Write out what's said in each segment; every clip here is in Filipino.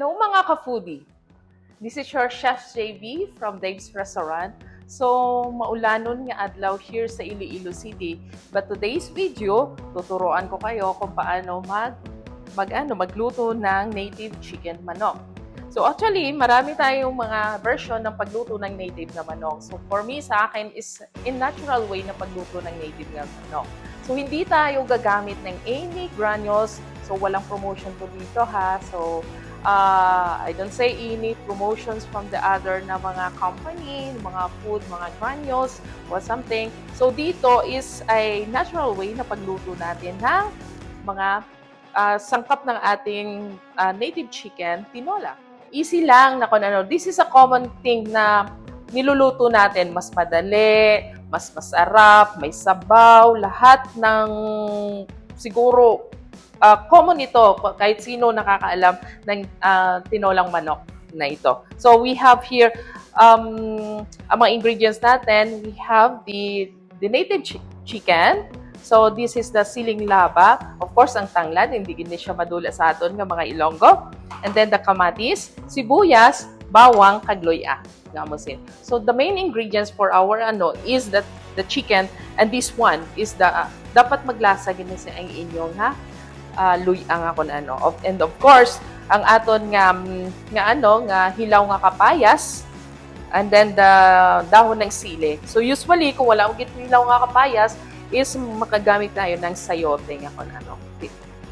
Hello mga ka-foodie! This is your Chef JV from Dave's Restaurant. So, maulanon nga adlaw here sa Iloilo City. But today's video, tuturuan ko kayo kung paano magluto ng native chicken manok. So actually, marami tayong mga version ng pagluto ng native na manok. So for me, sa akin is in natural way na pagluto ng native na manok. So hindi tayo gagamit ng any granules. So walang promotion po dito ha. So I don't say any promotions from the other na mga company, mga food, mga granules or something. So dito is a natural way na pagluto natin ng mga sangkap ng ating native chicken, tinola. Easy lang na kung ano. This is a common thing na niluluto natin. Mas madali, mas masarap, may sabaw, lahat ng siguro common ito, kahit sino nakakaalam ng tinolang manok na ito. So we have here, ang mga ingredients natin, we have the native chicken. So this is the siling laba. Of course, ang tanglad, hindi siya madula sa aton ng mga Ilonggo. And then the kamatis, sibuyas, bawang, kagloya. So the main ingredients for our is the chicken, and this one is the dapat maglasa gini sa ang inyong luyang ako na and of course ang aton nga hilaw nga kapayas, and then the dahon ng sili. So usually kung wala og hilaw nga kapayas is makagamit tayo ng sayote nga kon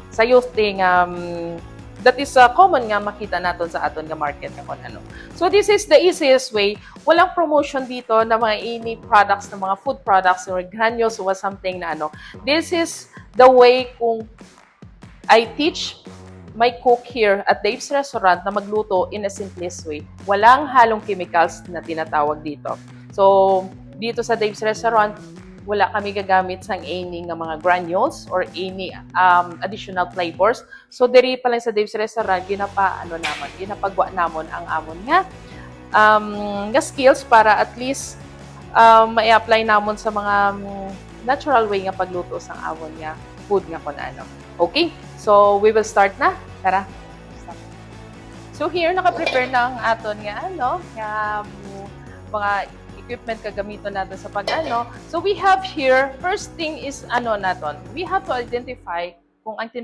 sayote nga that is common nga makita naton sa aton nga market nga kon So this is the easiest way. Walang promotion dito na mga any products, na mga food products or granules or something na This is the way kung I teach my cook here at Dave's Restaurant na magluto in a simplest way. Walang halong chemicals na tinatawag dito. So, dito sa Dave's Restaurant, wala kami gagamit sa any nga mga granules or any additional flavors. So, diri pa lang sa Dave's Restaurant, ginapagwa namon ang amon nga skills para at least ma-apply namon sa mga natural way nga pagluto sa amon nga food nga kun Okay? So, we will start na. Tara. So, here, naka-prepare na ang aton nga mga equipment kagamito natin sa So, we have here, first thing is naton. We have to identify kung ang